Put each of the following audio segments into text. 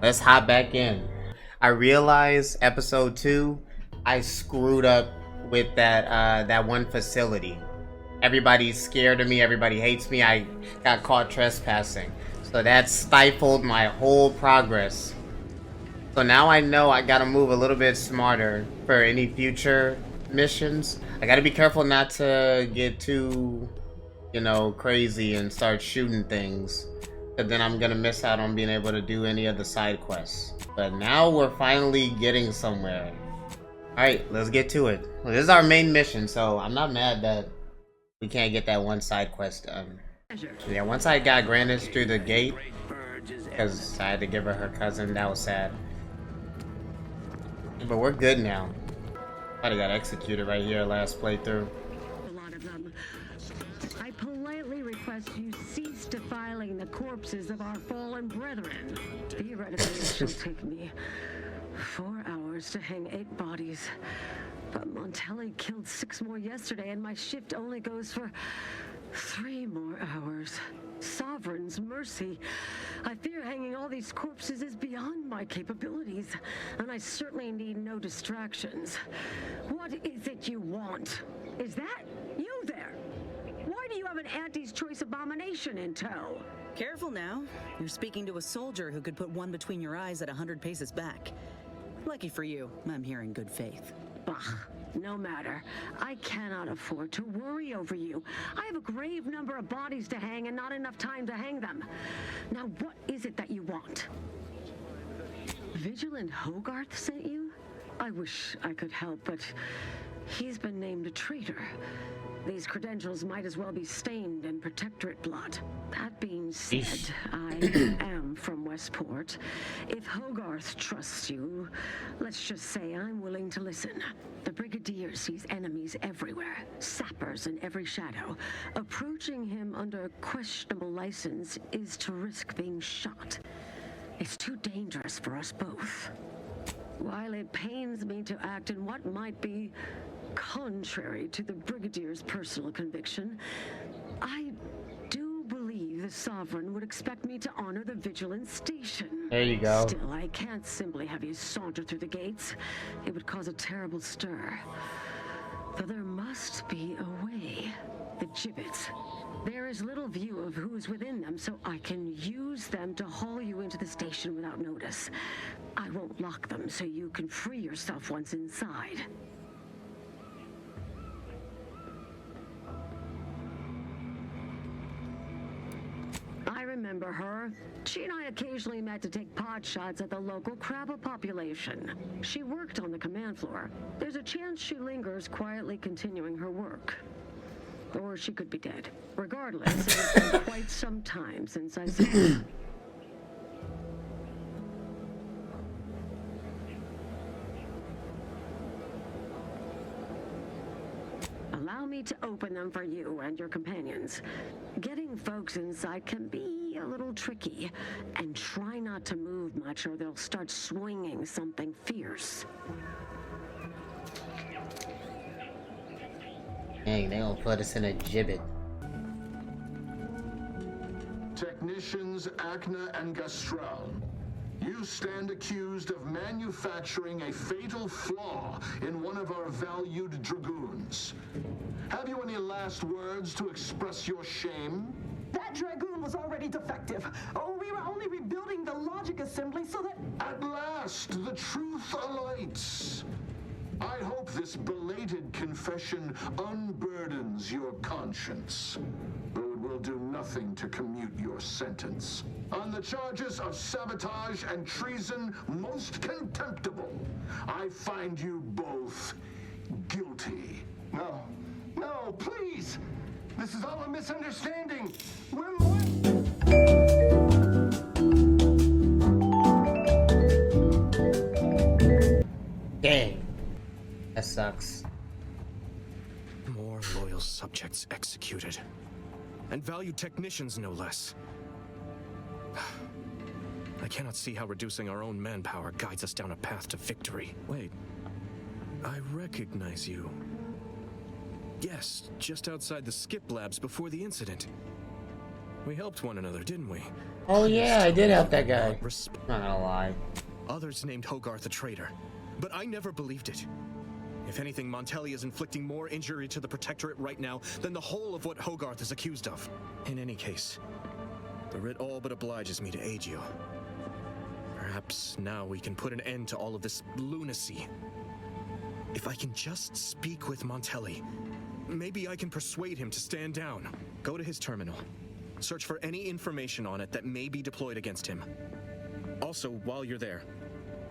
Let's hop back in. I realized episode 2, I screwed up with that one facility. Everybody's scared of me, everybody hates me. I got caught trespassing. So that stifled my whole progress. So now I know I gotta move a little bit smarter for any future missions. I gotta be careful not to get too, crazy and start shooting things. But then I'm gonna miss out on being able to do any of the side quests. But now we're finally getting somewhere. Alright, let's get to it. Well, this is our main mission, so I'm not mad that we can't get that one side quest done. Yeah, once I got Grandis through the gate, because I had to give her her cousin, that was sad. But we're good now. I got executed right here last playthrough. A lot of them. I politely request you cease defiling the corpses of our fallen brethren. Theoretically, it shall take me 4 hours to hang 8 bodies. But Montelli killed 6 more yesterday, and my shift only goes for 3 more hours. Sovereign's mercy. I fear hanging all these corpses is beyond my capabilities, and I certainly need no distractions. What is it you want? Is that you there? Why do you have an Auntie's Choice abomination in tow? Careful now. You're speaking to a soldier who could put one between your eyes at 100 paces back. Lucky for you, I'm here in good faith. Bah, no matter. I cannot afford to worry over you. I have a grave number of bodies to hang and not enough time to hang them. Now, what is it that you want? Vigilant Hogarth sent you? I wish I could help, but he's been named a traitor. These credentials might as well be stained in Protectorate blood. That being said, I am from Westport. If Hogarth trusts you, let's just say I'm willing to listen. The Brigadier sees enemies everywhere, sappers in every shadow. Approaching him under questionable license is to risk being shot. It's too dangerous for us both. While it pains me to act in what might be contrary to the Brigadier's personal conviction, I do believe the Sovereign would expect me to honor the Vigilance Station. There you go. Still, I can't simply have you saunter through the gates. It would cause a terrible stir. Though there must be a way. The gibbets. There is little view of who is within them, so I can use them to haul you into the station without notice. I won't lock them, so you can free yourself once inside. I remember her. She and I occasionally met to take pot shots at the local Krabba population. She worked on the command floor. There's a chance she lingers, quietly continuing her work. Or she could be dead. Regardless, it has been quite some time since I saw her. Allow me to open them for you and your companions. Getting folks inside can be a little tricky, and try not to move much or they'll start swinging something fierce. Dang, they gonna put us in a gibbet. Technicians Acna and Gastral, you stand accused of manufacturing a fatal flaw in one of our valued dragoons. Have you any last words to express your shame? That dragoon was already defective. Oh, we were only rebuilding the logic assembly so that... At last, the truth alights. I hope this belated confession unburdens your conscience, though it will do nothing to commute your sentence. On the charges of sabotage and treason most contemptible, I find you both guilty. No, no, please! This is all a misunderstanding. We're Dang. That sucks. More loyal subjects executed. And valued technicians, no less. I cannot see how reducing our own manpower guides us down a path to victory. Wait. I recognize you. Yes, just outside the skip labs before the incident. We helped one another, didn't we? Oh yeah, I did help that guy. Resp- Not gonna lie. Others named Hogarth a traitor, but I never believed it. If anything, Montelli is inflicting more injury to the Protectorate right now than the whole of what Hogarth is accused of. In any case, the writ all but obliges me to aid you. Perhaps now we can put an end to all of this lunacy. If I can just speak with Montelli, maybe I can persuade him to stand down. Go to his terminal. Search for any information on it that may be deployed against him. Also, while you're there,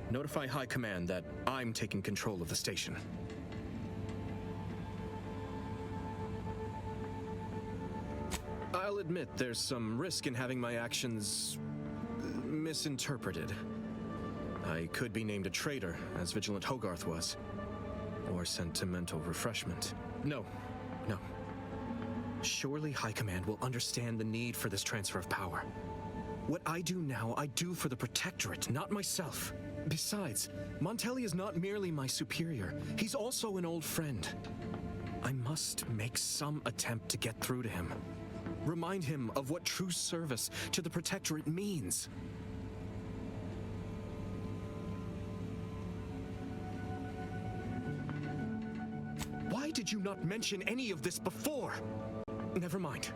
notify High Command that I'm taking control of the station. I'll admit there's some risk in having my actions misinterpreted. I could be named a traitor, as Vigilant Hogarth was, or sent to mental refreshment. No. Surely High Command will understand the need for this transfer of power. What I do now, I do for the Protectorate, not myself. Besides, Montelli is not merely my superior, he's also an old friend. I must make some attempt to get through to him. Remind him of what true service to the Protectorate means. Why did you not mention any of this before? Never mind.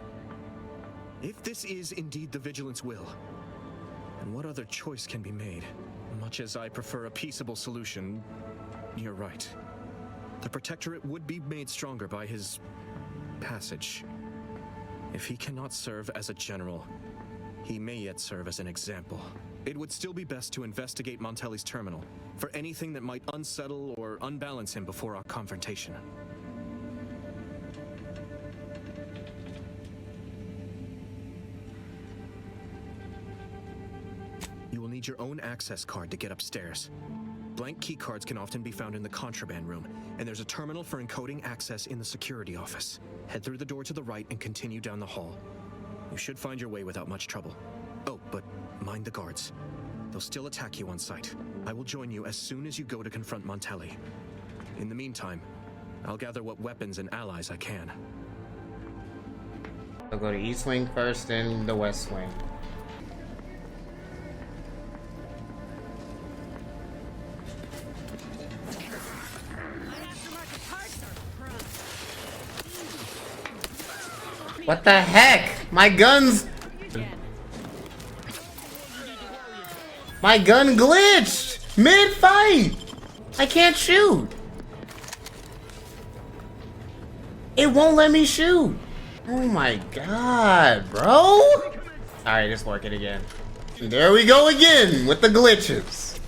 If this is indeed the Vigilant's will, then what other choice can be made? Much as I prefer a peaceable solution, you're right. The Protectorate would be made stronger by his passage. If he cannot serve as a general, he may yet serve as an example. It would still be best to investigate Montelli's terminal for anything that might unsettle or unbalance him before our confrontation. You will need your own access card to get upstairs. Blank key cards can often be found in the contraband room, and there's a terminal for encoding access in the security office. Head through the door to the right and continue down the hall. You should find your way without much trouble. Oh, but mind the guards. They'll still attack you on sight. I will join you as soon as you go to confront Montelli. In the meantime, I'll gather what weapons and allies I can. I'll go to East Wing first, then the West Wing. What the heck? My gun glitched mid-fight. I can't shoot. It won't let me shoot. Oh my god, bro. Alright, it's working again. There we go again with the glitches.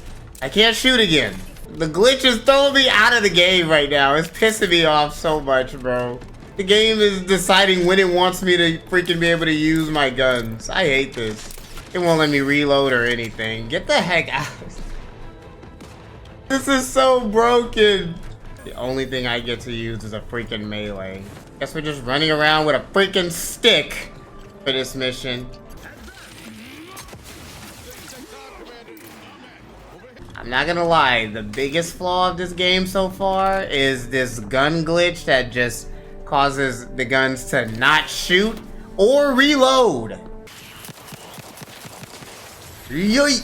I can't shoot again. The glitch is throwing me out of the game right now. It's pissing me off so much, bro. The game is deciding when it wants me to freaking be able to use my guns. I hate this. It won't let me reload or anything. Get the heck out. This is so broken. The only thing I get to use is a freaking melee. Guess we're just running around with a freaking stick for this mission. I'm not gonna lie, the biggest flaw of this game so far is this gun glitch that just causes the guns to not shoot or reload. Yoy!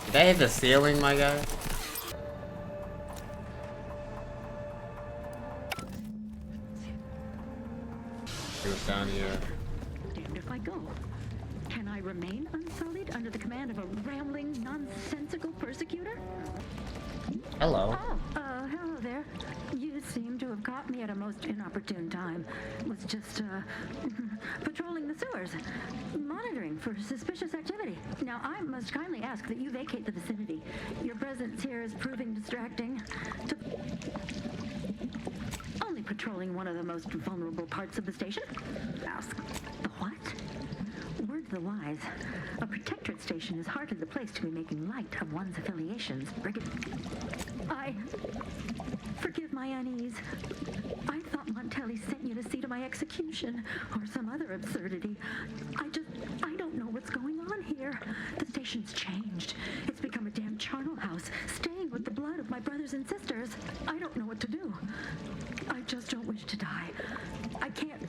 Did I hit the ceiling, my guy? He was down here. Damned if I go. Can I remain unsullied under the command of a rambling, nonsensical persecutor? Hello. Oh, hello there. You seem to have caught me at a most inopportune time. Was just, patrolling the sewers, monitoring for suspicious activity. Now, I must kindly ask that you vacate the vicinity. Your presence here is proving distracting. Only patrolling one of the most vulnerable parts of the station? Ask. The what? Word to the wise, a protectorate station is hardly the place to be making light of one's affiliations. Forgive my unease. I thought Montelli sent you to see to my execution, or some other absurdity. I don't know what's going on here. The station's changed. It's become a damn charnel house, stained with the blood of my brothers and sisters. I don't know what to do. I just don't wish to die. I can't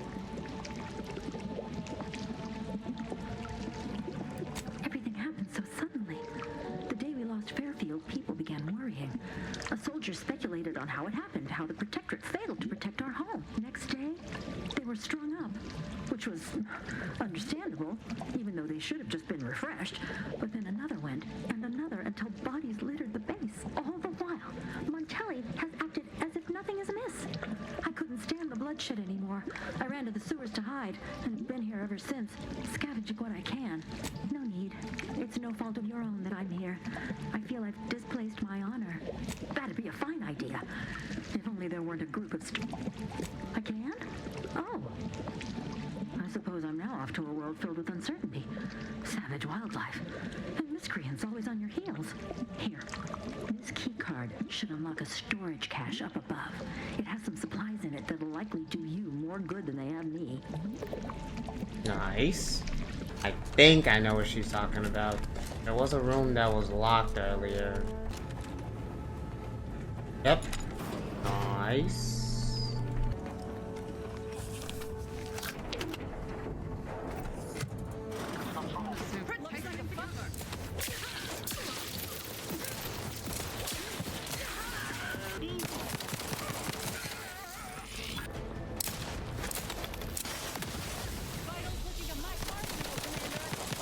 A soldier speculated on how it happened, how the Protectorate failed to protect our home. Next day, they were strung up, which was understandable, even though they should have just been refreshed. But then another went, and another, until bodies littered the base. All the while, Montelli has acted as if nothing is amiss. I couldn't stand the bloodshed anymore. I ran to the sewers to hide, and have been here ever since, scavenging what I can. No need. It's no fault of your own that I'm here. I feel I've displaced my honor. That'd be a fine idea. If only there weren't a group of I can? Oh. I suppose I'm now off to a world filled with uncertainty, savage wildlife, and miscreants always on your heels. Here, this key card should unlock a storage cache up above. It has some supplies in it that'll likely do you more good than they have me. Nice. I think I know what she's talking about. There was a room that was locked earlier. Yep. Nice.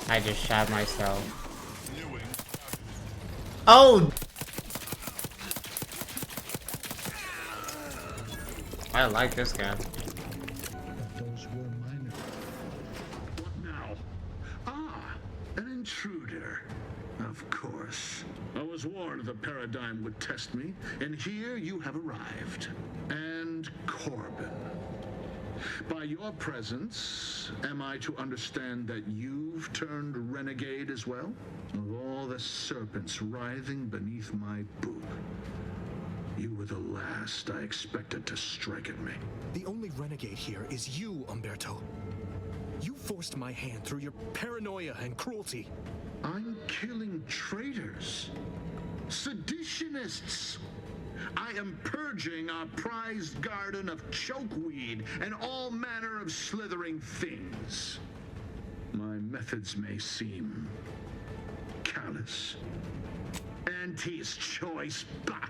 I just shot myself. Oh! I like this guy. Those were mine. What now? Ah, an intruder. Of course. I was warned the paradigm would test me, and here you have arrived. And Corbin. By your presence, am I to understand that you've turned renegade as well? Of all the serpents writhing beneath my boot, you were the last I expected to strike at me. The only renegade here is you, Umberto. You forced my hand through your paranoia and cruelty. I'm killing traitors, seditionists. I am purging our prized garden of chokeweed and all manner of slithering things. My methods may seem callous. Auntie's choice, bah!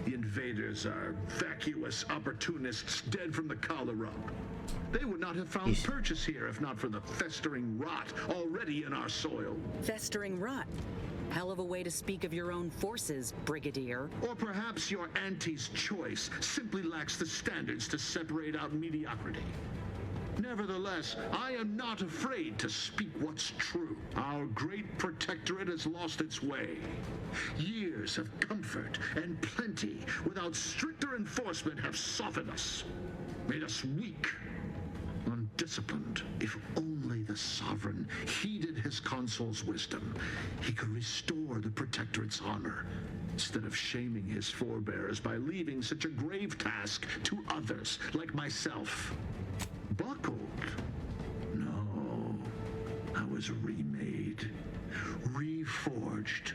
The invaders are vacuous opportunists dead from the collar up. They would not have found purchase here if not for the festering rot already in our soil. Festering rot. Hell of a way to speak of your own forces, Brigadier. Or perhaps your auntie's choice simply lacks the standards to separate out mediocrity. Nevertheless, I am not afraid to speak what's true. Our great protectorate has lost its way. Years of comfort and plenty without stricter enforcement have softened us, made us weak, undisciplined. If only the sovereign heeded his consul's wisdom, he could restore the protectorate's honor, instead of shaming his forebears by leaving such a grave task to others like myself. Buckled? No. I was remade, reforged.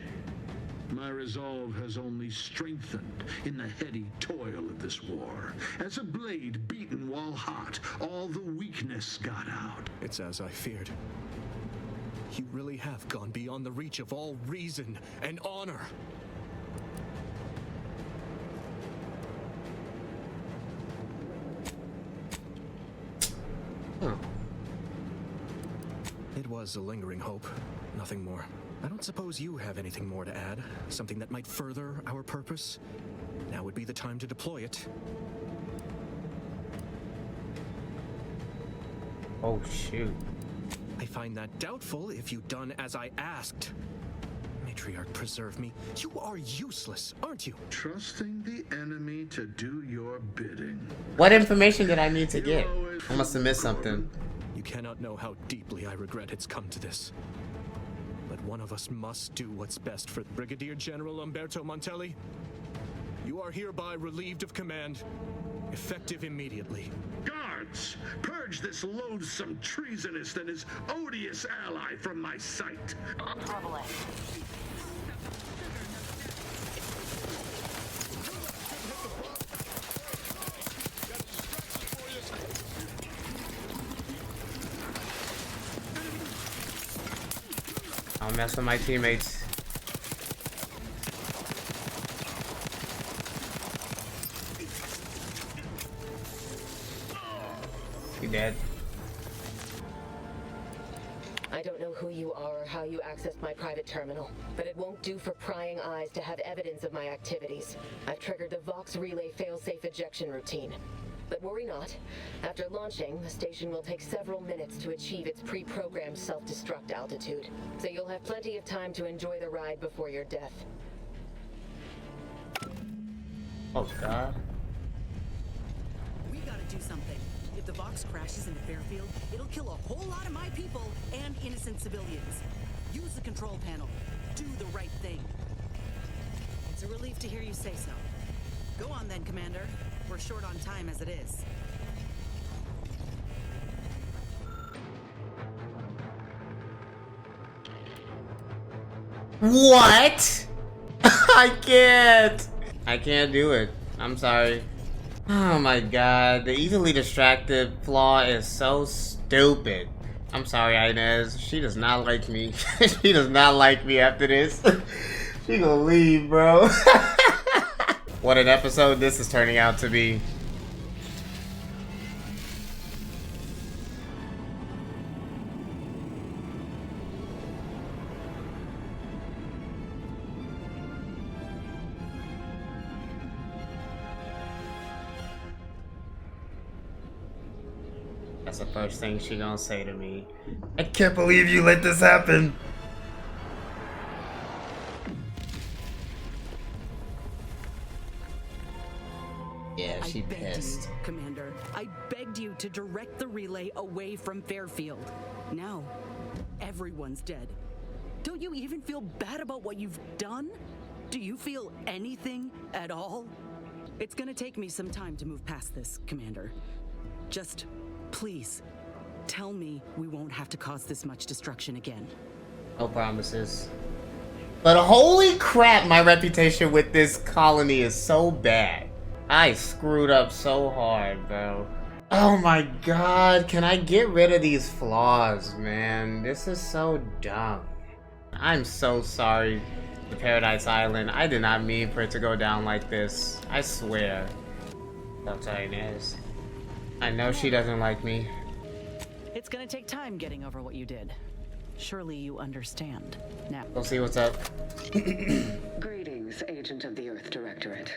My resolve has only strengthened in the heady toil of this war. As a blade beaten while hot, all the weakness got out. It's as I feared. You really have gone beyond the reach of all reason and honor. Huh. It was a lingering hope, nothing more. I don't suppose you have anything more to add? Something that might further our purpose? Now would be the time to deploy it. Oh, shoot. I find that doubtful if you'd done as I asked. Matriarch, preserve me. You are useless, aren't you? Trusting the enemy to do your bidding. What information did I need to get? I must have missed something. You cannot know how deeply I regret it's come to this. But one of us must do what's best for Brigadier General Umberto Montelli. You are hereby relieved of command, effective immediately. Guards, purge this loathsome treasonist and his odious ally from my sight. I'll mess with my teammates. You're dead. I don't know who you are or how you accessed my private terminal, but it won't do for prying eyes to have evidence of my activities. I've triggered the Vox Relay failsafe ejection routine. But worry not. After launching, the station will take several minutes to achieve its pre-programmed self-destruct altitude. So you'll have plenty of time to enjoy the ride before your death. Oh god. We gotta do something. If the Vox crashes into Fairfield, it'll kill a whole lot of my people and innocent civilians. Use the control panel. Do the right thing. It's a relief to hear you say so. Go on then, Commander. We're short on time as it is. What? I can't do it. I'm sorry. Oh my god, the easily distracted flaw is so stupid. I'm sorry, Inez. She does not like me. She does not like me after this. She gonna leave, bro. What an episode this is turning out to be. That's the first thing she gonna say to me. I can't believe you let this happen. Yeah, she pissed. You, Commander. I begged you to direct the relay away from Fairfield. Now, everyone's dead. Don't you even feel bad about what you've done? Do you feel anything at all? It's gonna take me some time to move past this, Commander. Just, please, tell me we won't have to cause this much destruction again. No promises. But holy crap, my reputation with this colony is so bad. I screwed up so hard, bro. Oh my god, can I get rid of these flaws, man? This is so dumb. I'm so sorry, the Paradise Island. I did not mean for it to go down like this. I swear. Don't tell Inez. I know she doesn't like me. It's gonna take time getting over what you did. Surely you understand. Now, We'll see what's up. Greetings, Agent of the Earth Directorate.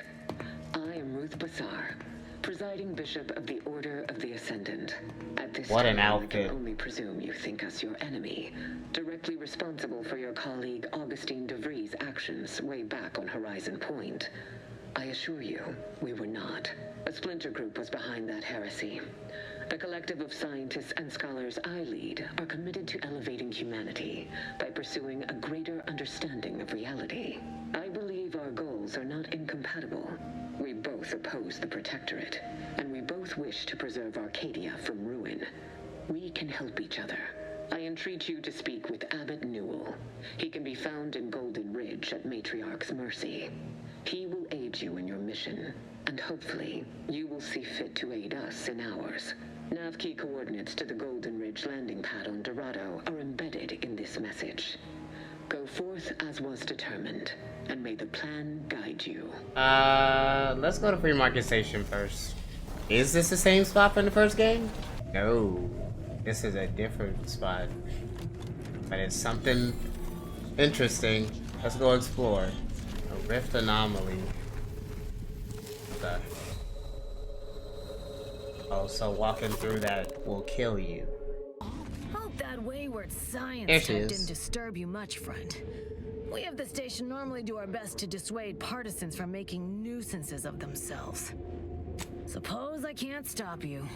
I am Ruth Bassar, presiding Bishop of the Order of the Ascendant. At this What an time, outfit. I can only presume you think us your enemy, directly responsible for your colleague Augustine DeVries' actions way back on Horizon Point. I assure you, we were not. A splinter group was behind that heresy. The collective of scientists and scholars I lead are committed to elevating humanity by pursuing a greater understanding of reality. I believe our goals are not incompatible. We both oppose the Protectorate, and we both wish to preserve Arcadia from ruin. We can help each other. I entreat you to speak with Abbot Newell. He can be found in Golden Ridge at Matriarch's Mercy. He will aid you in your mission, and hopefully, you will see fit to aid us in ours. Nav key coordinates to the Golden Ridge landing pad on Dorado are embedded in this message. Go forth as was determined, and may the plan guide you. Let's go to Free Market Station first. Is this the same spot from the first game? No. This is a different spot. But it's something interesting. Let's go explore. A rift anomaly. Okay. Oh, so walking through that will kill you. Hope that wayward science There type she is. didn't disturb you much, friend. We of the station normally do our best to dissuade partisans from making nuisances of themselves. Suppose I can't stop you.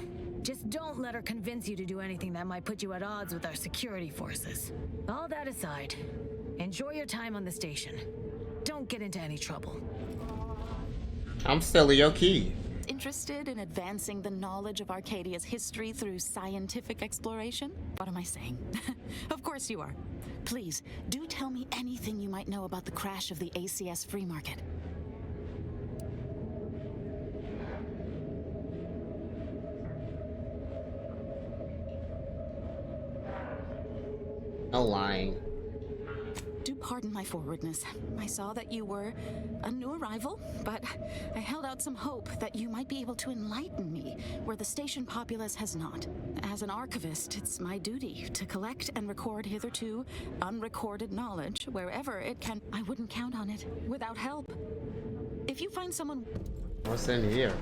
Just don't let her convince you to do anything that might put you at odds with our security forces. All that aside, enjoy your time on the station. Don't get into any trouble. I'm still your key. Interested in advancing the knowledge of Arcadia's history through scientific exploration? What am I saying? Of course you are. Please, do tell me anything you might know about the crash of the ACS free market. No lying. Do pardon my forwardness. I saw that you were a new arrival, but I held out some hope that you might be able to enlighten me where the station populace has not. As an archivist, it's my duty to collect and record hitherto unrecorded knowledge wherever it can. I wouldn't count on it without help. If you find someone... What's in here?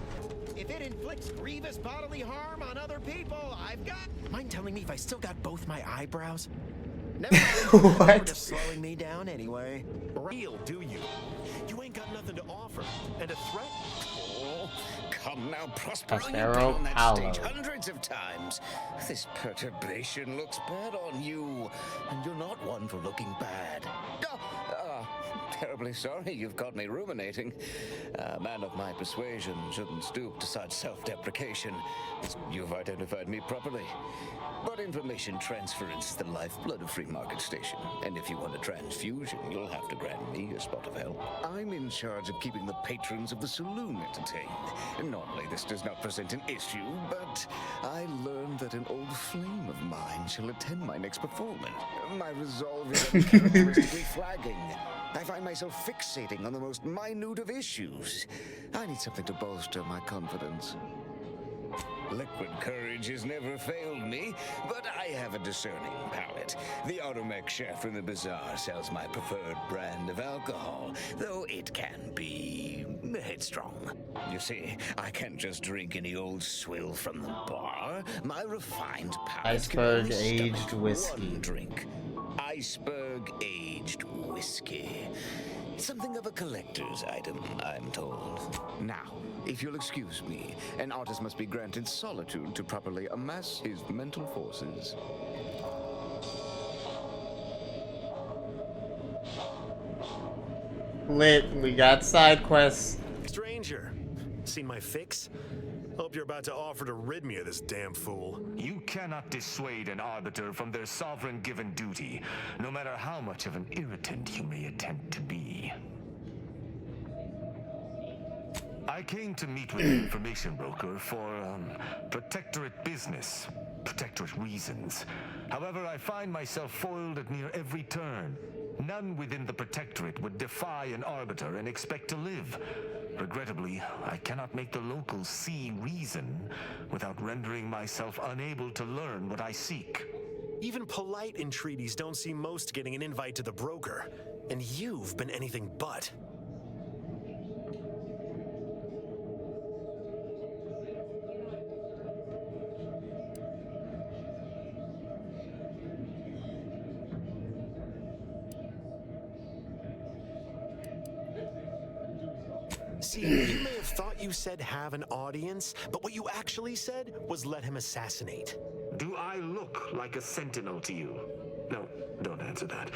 If it inflicts grievous bodily harm on other people, I've got... Mind telling me if I still got both my eyebrows? Never mind. What? You're just slowing me down anyway. Real, do you? You ain't got nothing to offer. And a threat? Oh, come now, Prospero. You've been Prospero on that Paulo. stage hundreds of times. This perturbation looks bad on you. And you're not one for looking bad. Terribly sorry you've got me ruminating. A man of my persuasion shouldn't stoop to such self-deprecation. You've identified me properly. But information transference is the lifeblood of Free Market Station. And if you want a transfusion, you'll have to grant me a spot of help. I'm in charge of keeping the patrons of the saloon entertained. Normally this does not present an issue, but I learned that an old flame of mine shall attend my next performance. My resolve is uncharacteristically flagging. I find myself fixating on the most minute of issues. I need something to bolster my confidence. Liquid courage has never failed me, but I have a discerning palate. The automech chef from the bazaar sells my preferred brand of alcohol, though it can be headstrong. You see, I can't just drink any old swill from the bar. My refined palate can Iceberg only aged stomach whiskey. one drink. Iceberg aged whiskey. Something of a collector's item, I'm told. Now, if you'll excuse me, an artist must be granted solitude to properly amass his mental forces. Lit, we got side quests. Stranger, seen my fix? Hope you're about to offer to rid me of this damn fool. You cannot dissuade an arbiter from their sovereign given duty, no matter how much of an irritant you may attempt to be. I came to meet with the information broker for, protectorate business, protectorate reasons. However, I find myself foiled at near every turn. None within the protectorate would defy an arbiter and expect to live. Regrettably, I cannot make the locals see reason without rendering myself unable to learn what I seek. Even polite entreaties don't see most getting an invite to the broker, and you've been anything but. See, you may have thought you said have an audience, but what you actually said was let him assassinate. Do I look like a sentinel to you? No, don't answer that.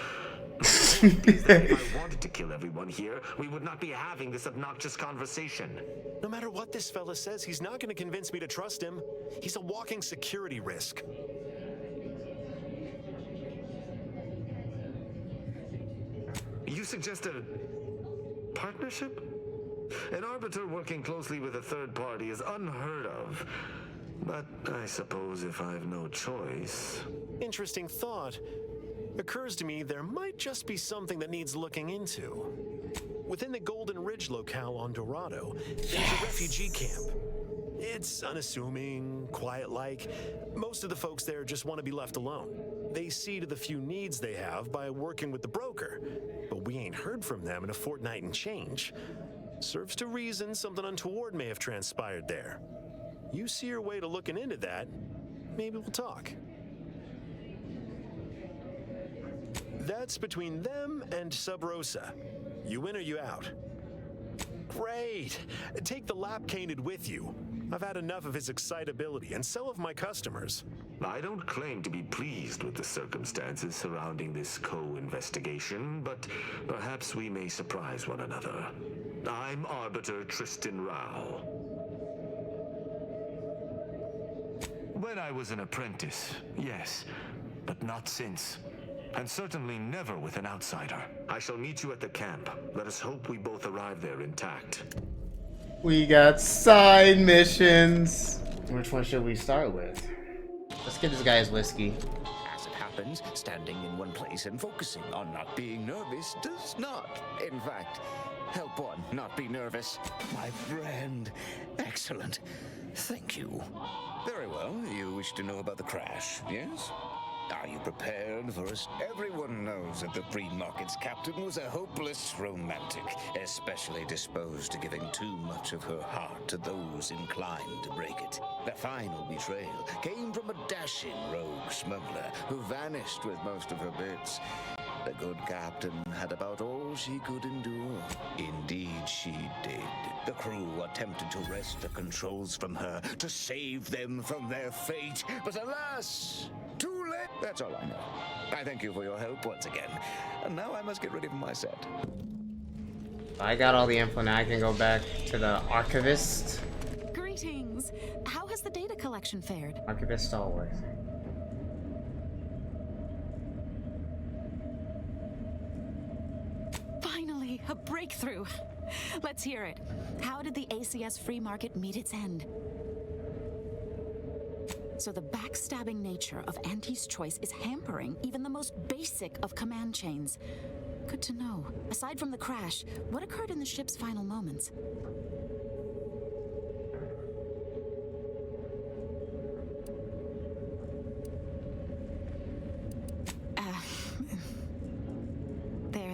The point is that if I wanted to kill everyone here, we would not be having this obnoxious conversation. No matter what this fella says, he's not going to convince me to trust him. He's a walking security risk. You suggest a partnership? An arbiter working closely with a third party is unheard of. But I suppose if I've no choice... Interesting thought. Occurs to me there might just be something that needs looking into. Within the Golden Ridge locale on Dorado, there's a refugee camp. It's unassuming, quiet-like. Most of the folks there just want to be left alone. They see to the few needs they have by working with the broker. But we ain't heard from them in a fortnight and change. Serves to reason something untoward may have transpired there. You see your way to looking into that, maybe we'll talk. That's between them and Sub Rosa. You in or you out? Great! Take the lap canid with you. I've had enough of his excitability, and so have my customers. I don't claim to be pleased with the circumstances surrounding this co-investigation, but perhaps we may surprise one another. I'm Arbiter Tristan Rao. When I was an apprentice, yes, but not since. And certainly never with an outsider. I shall meet you at the camp. Let us hope we both arrive there intact. We got side missions. Which one should we start with? Let's get this guy's whiskey. As it happens, happens, standing in one place and focusing on not being nervous does not, in fact, help one not be nervous. My friend. Excellent. Thank you. Very well. You wish to know about the crash, yes? Are you prepared for us? Everyone knows that the free market's captain was a hopeless romantic, especially disposed to giving too much of her heart to those inclined to break it. The final betrayal came from a dashing rogue smuggler who vanished with most of her bits. The good captain had about all she could endure. Indeed, she did. The crew attempted to wrest the controls from her to save them from their fate, but alas, too late. That's all I know. I thank you for your help once again. And now I must get ready for my set. I got all the info now. I can go back to the archivist. Greetings. How has the data collection fared? Archivist always. Finally, a breakthrough. Let's hear it. How did the ACS free market meet its end? So the backstabbing nature of Auntie's choice is hampering even the most basic of command chains. Good to know. Aside from the crash, what occurred in the ship's final moments?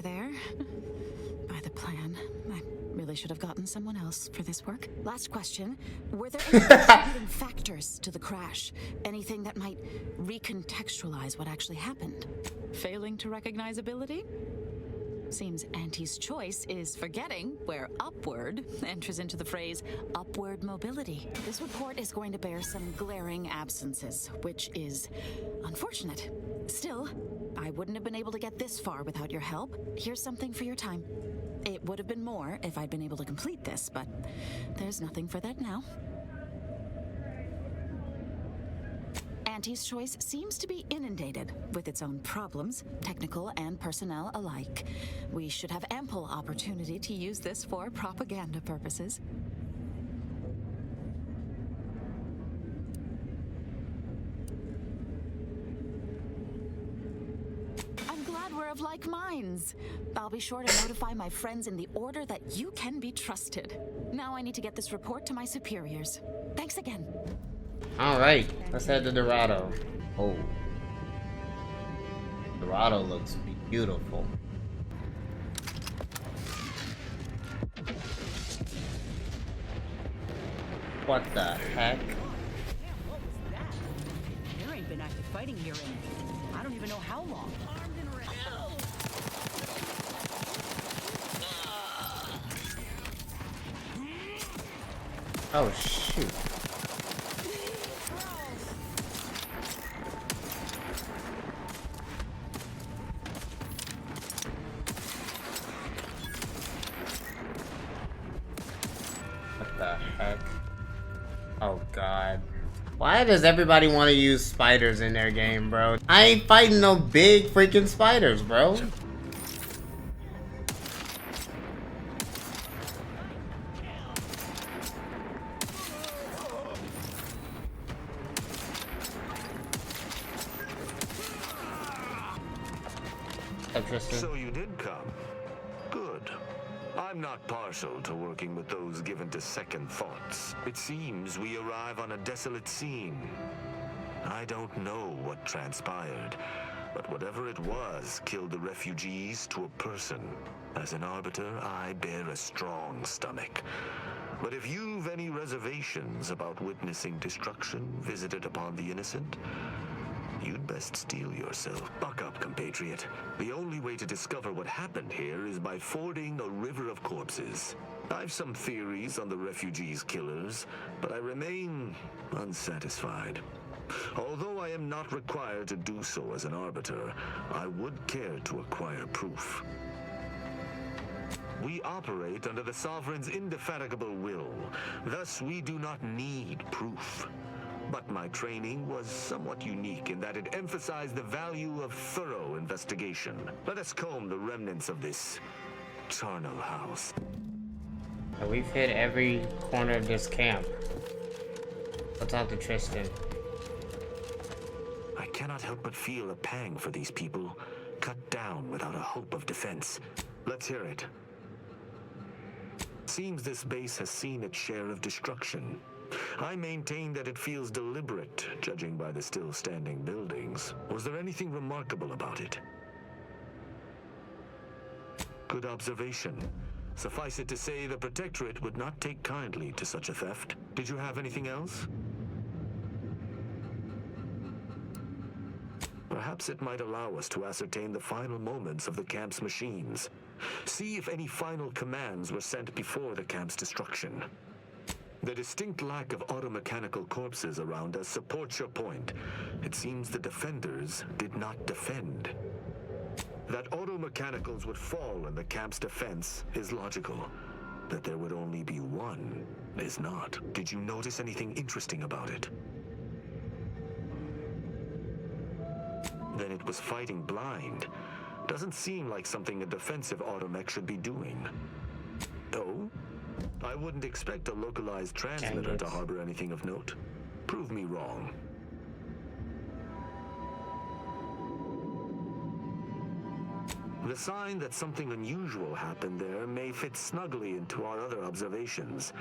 There. By the plan. I really should have gotten someone else for this work. Last question. Were there any contributing factors to the crash? Anything that might recontextualize what actually happened? Failing to recognize ability? Seems Auntie's choice is forgetting where upward enters into the phrase upward mobility. This report is going to bear some glaring absences, which is unfortunate. Still, I wouldn't have been able to get this far without your help. Here's something for your time. It would have been more if I'd been able to complete this, but there's nothing for that now. Auntie's choice seems to be inundated with its own problems, technical and personnel alike. We should have ample opportunity to use this for propaganda purposes. I'm glad we're of like minds. I'll be sure to notify my friends in the order that you can be trusted. Now I need to get this report to my superiors. Thanks again. Alright, let's head to Dorado. Oh. Dorado looks beautiful. What the heck? There ain't been active fighting here in I don't even know how long. Oh shoot. What the heck? Oh god. Why does everybody want to use spiders in their game, bro? I ain't fighting no big freaking spiders, bro. So you did come. Good. I'm not partial to working with those given to second thoughts. It seems we arrive on a desolate scene. I don't know what transpired, but whatever it was killed the refugees to a person. As an arbiter, I bear a strong stomach. But if you've any reservations about witnessing destruction visited upon the innocent, you'd best steel yourself. Buck up, compatriot. The only way to discover what happened here is by fording a river of corpses. I've some theories on the refugees' killers, but I remain unsatisfied. Although I am not required to do so as an arbiter, I would care to acquire proof. We operate under the Sovereign's indefatigable will. Thus, we do not need proof. But my training was somewhat unique in that it emphasized the value of thorough investigation. Let us comb the remnants of this charnel house. We've hit every corner of this camp. I'll talk to Tristan. I cannot help but feel a pang for these people, cut down without a hope of defense. Let's hear it. Seems this base has seen its share of destruction. I maintain that it feels deliberate, judging by the still standing buildings. Was there anything remarkable about it? Good observation. Suffice it to say, the Protectorate would not take kindly to such a theft. Did you have anything else? Perhaps it might allow us to ascertain the final moments of the camp's machines. See if any final commands were sent before the camp's destruction. The distinct lack of automechanical corpses around us supports your point. It seems the defenders did not defend. That automechanicals would fall in the camp's defense is logical. That there would only be one is not. Did you notice anything interesting about it? Then it was fighting blind. Doesn't seem like something a defensive automech should be doing. Oh? I wouldn't expect a localized transmitter to harbor anything of note. Prove me wrong. The sign that something unusual happened there may fit snugly into our other observations.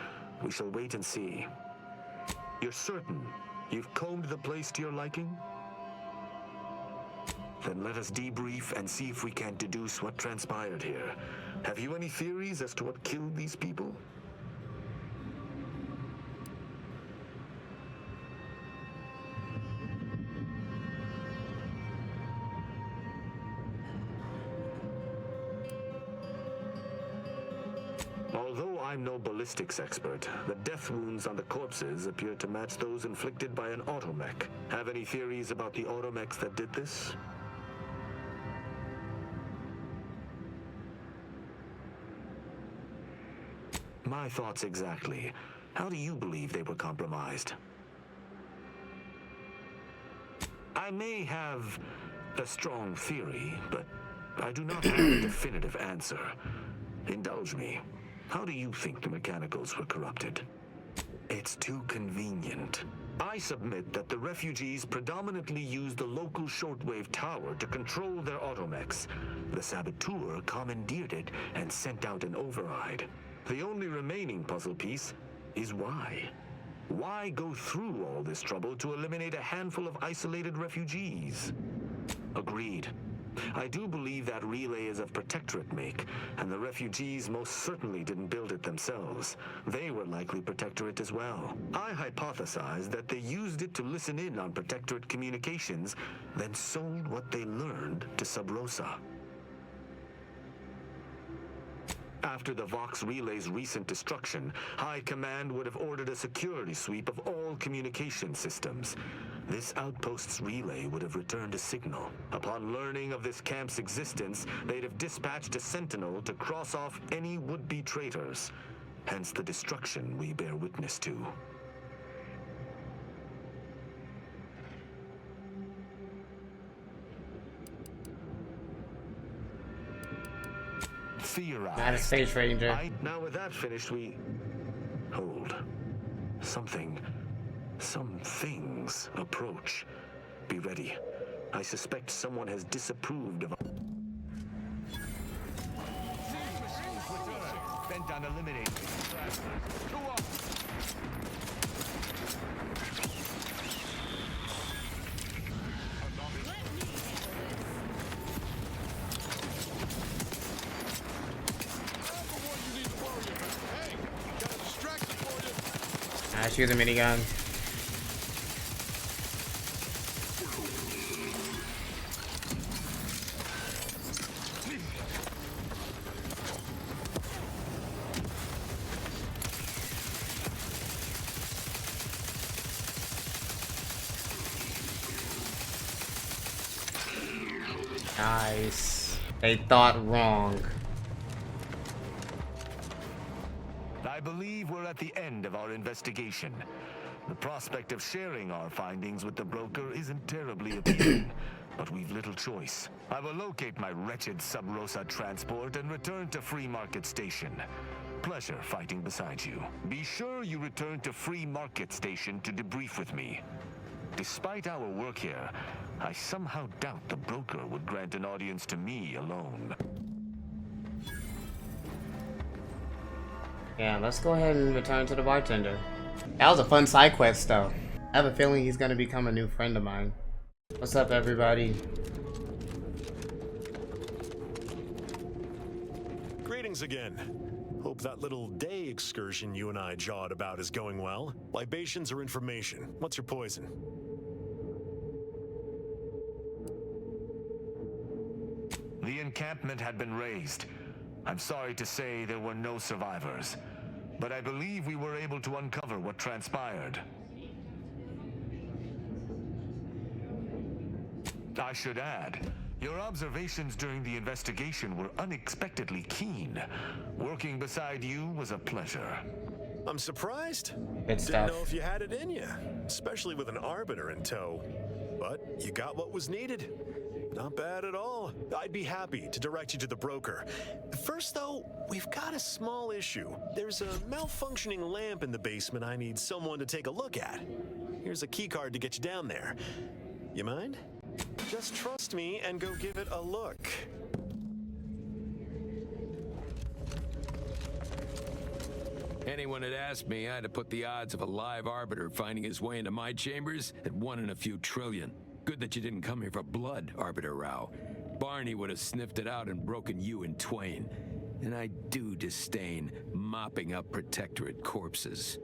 We shall wait and see. You're certain you've combed the place to your liking? Then let us debrief and see if we can deduce what transpired here. Have you any theories as to what killed these people? Although I'm no ballistics expert, the death wounds on the corpses appear to match those inflicted by an automech. Have any theories about the automechs that did this? My thoughts exactly. How do you believe they were compromised? I may have a strong theory, but I do not have a definitive answer. Indulge me. How do you think the mechanicals were corrupted? It's too convenient. I submit that the refugees predominantly used the local shortwave tower to control their automechs. The saboteur commandeered it and sent out an override. The only remaining puzzle piece is why. Why go through all this trouble to eliminate a handful of isolated refugees? Agreed. I do believe that relay is of Protectorate make, and the refugees most certainly didn't build it themselves. They were likely Protectorate as well. I hypothesize that they used it to listen in on Protectorate communications, then sold what they learned to Sub Rosa. After the Vox Relay's recent destruction, High Command would have ordered a security sweep of all communication systems. This outpost's relay would have returned a signal. Upon learning of this camp's existence, they'd have dispatched a sentinel to cross off any would-be traitors. Hence the destruction we bear witness to. Theorize. Not a stage ranger. Now with that finished, we... Hold. Some things approach. Be ready. I suspect someone has disapproved of... Bent on eliminating... Shoot the minigun. Nice. They thought wrong. I believe we're at the end of our investigation. The prospect of sharing our findings with the broker isn't terribly appealing, but we've little choice. I will locate my wretched Sub Rosa transport and return to Free Market Station. Pleasure fighting beside you. Be sure you return to Free Market Station to debrief with me. Despite our work here, I somehow doubt the broker would grant an audience to me alone. Yeah, let's go ahead and return to the bartender. That was a fun side quest, though. I have a feeling he's gonna become a new friend of mine. What's up, everybody? Greetings again. Hope that little day excursion you and I jawed about is going well. Libations or information? What's your poison? The encampment had been razed. I'm sorry to say there were no survivors, but I believe we were able to uncover what transpired. I should add, your observations during the investigation were unexpectedly keen. Working beside you was a pleasure. I'm surprised. Good Didn't know if you had it in you, especially with an arbiter in tow. But you got what was needed. Not bad at all. I'd be happy to direct you to the broker. First, though, we've got a small issue. There's a malfunctioning lamp in the basement I need someone to take a look at. Here's a keycard to get you down there. You mind? Just trust me and go give it a look. Anyone had asked me, I'd have put the odds of a live arbiter finding his way into my chambers at 1 in a few trillion. Good that you didn't come here for blood, Arbiter Rao. Barney would have sniffed it out and broken you in twain. And I do disdain mopping up Protectorate corpses.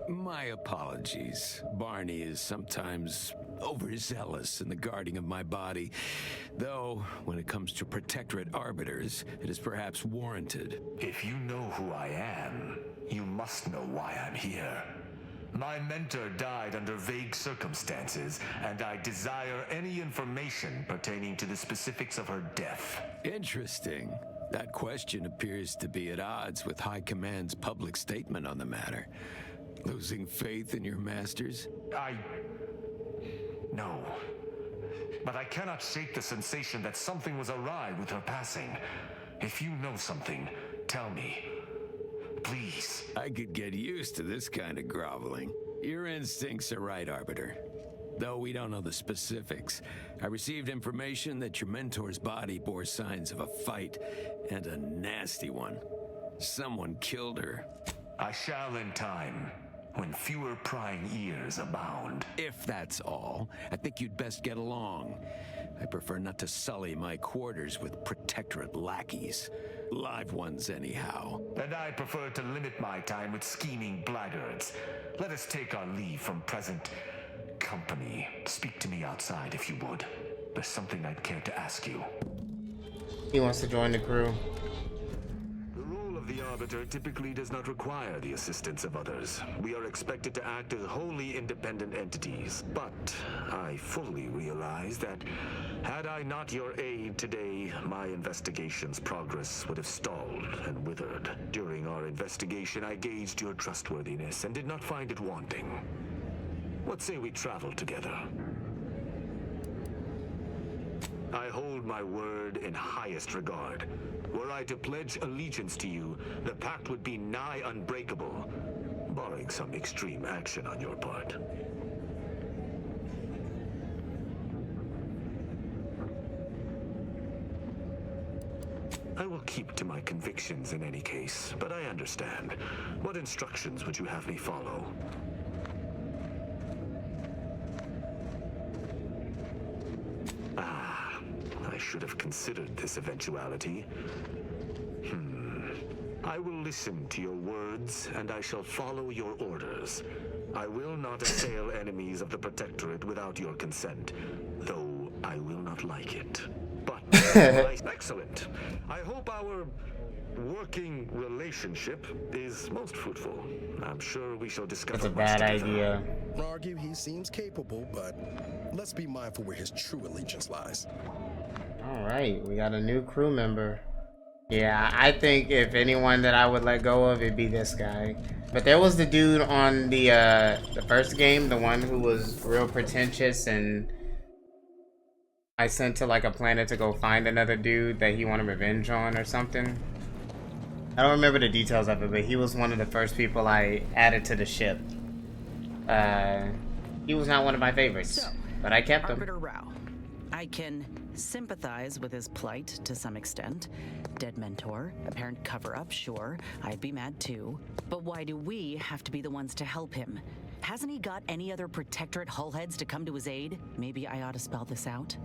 My apologies. Barney is sometimes overzealous in the guarding of my body. Though, when it comes to Protectorate arbiters, it is perhaps warranted. If you know who I am, you must know why I'm here. My mentor died under vague circumstances, and I desire any information pertaining to the specifics of her death. Interesting. That question appears to be at odds with High Command's public statement on the matter. Losing faith in your masters? No. But I cannot shake the sensation that something was awry with her passing. If you know something, tell me. Please. I could get used to this kind of groveling. Your instincts are right, Arbiter. Though we don't know the specifics, I received information that your mentor's body bore signs of a fight, and a nasty one. Someone killed her. I shall in time, when fewer prying ears abound. If that's all, I think you'd best get along. I prefer not to sully my quarters with Protectorate lackeys. Live ones, anyhow. And I prefer to limit my time with scheming blackguards. Let us take our leave from present company. Speak to me outside if you would. There's something I'd care to ask you. He wants to join the crew. The role of the Arbiter typically does not require the assistance of others. We are expected to act as wholly independent entities. But I fully realize that had I not your aid today, my investigation's progress would have stalled and withered. During our investigation, I gauged your trustworthiness and did not find it wanting. What say we travel together? I hold my word in highest regard. Were I to pledge allegiance to you, the pact would be nigh unbreakable, barring some extreme action on your part. I will keep to my convictions in any case, but I understand. What instructions would you have me follow? I should have considered this eventuality. I will listen to your words, and I shall follow your orders. I will not assail enemies of the Protectorate without your consent, though I will not like it. But, excellent. I hope our working relationship is most fruitful. I'm sure we shall discover. That's a bad idea. Argue he seems capable, but let's be mindful where his true allegiance lies. Alright, we got a new crew member. Yeah, I think if anyone that I would let go of, it'd be this guy. But there was the dude on the first game, the one who was real pretentious, and I sent to like a planet to go find another dude that he wanted revenge on or something. I don't remember the details of it, but he was one of the first people I added to the ship. He was not one of my favorites, but I kept him. Arbiter Rao. I can sympathize with his plight to some extent. Dead mentor, apparent cover-up, sure. I'd be mad too. But why do we have to be the ones to help him? Hasn't he got any other Protectorate hullheads to come to his aid? Maybe I ought to spell this out.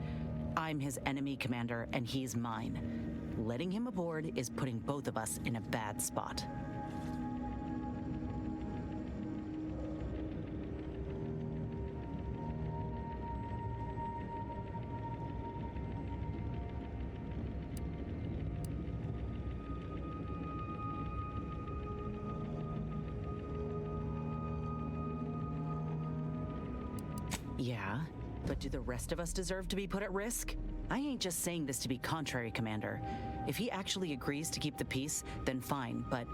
I'm his enemy commander, and he's mine. Letting him aboard is putting both of us in a bad spot. Yeah, but do the rest of us deserve to be put at risk? I ain't just saying this to be contrary, Commander. If he actually agrees to keep the peace, then fine, but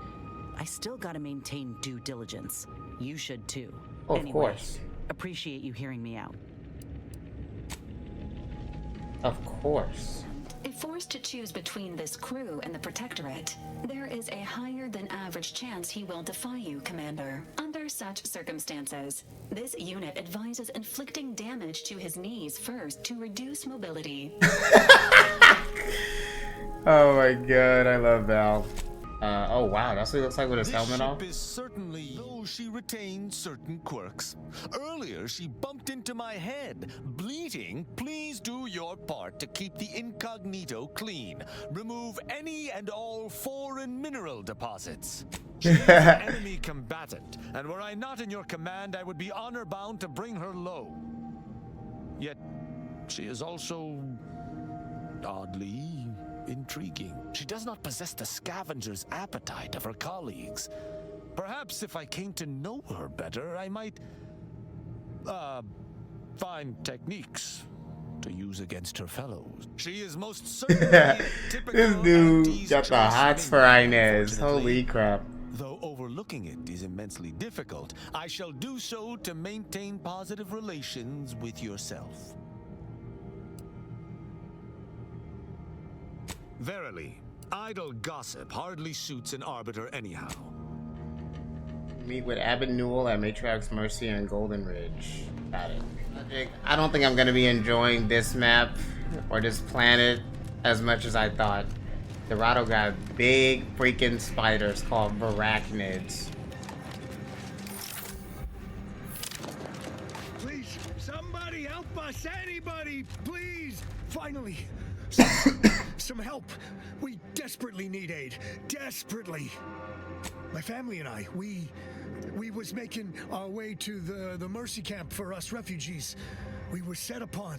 I still gotta maintain due diligence. You should too. Of course. Appreciate you hearing me out. Of course. If forced to choose between this crew and the Protectorate, there is a higher than average chance he will defy you, Commander. Under such circumstances, this unit advises inflicting damage to his knees first to reduce mobility. Oh my god, I love Val. Oh wow, that's what he looks like with his helmet on. This ship is certainly, though she retains certain quirks. Earlier, she bumped into my head. Bleeding, please do your part to keep the incognito clean. Remove any and all foreign mineral deposits. She is an enemy combatant, and were I not in your command, I would be honor-bound to bring her low. Yet, she is also oddly intriguing. She does not possess the scavenger's appetite of her colleagues. Perhaps if I came to know her better, I might, find techniques to use against her fellows. She is most certainly typical. This dude got the hots for Inez. Holy crap. Though overlooking it is immensely difficult, I shall do so to maintain positive relations with yourself. Verily, idle gossip hardly suits an arbiter anyhow. Meet with Abbott Newell at Matriarch's Mercy and Golden Ridge. Got it. I don't think I'm gonna be enjoying this map or this planet as much as I thought. Dorado got big freaking spiders called vorachnids. Please, somebody help us! Anybody, please! Finally, some help. We desperately need aid. Desperately. My family and I, we was making our way to the Mercy camp for us refugees. We were set upon.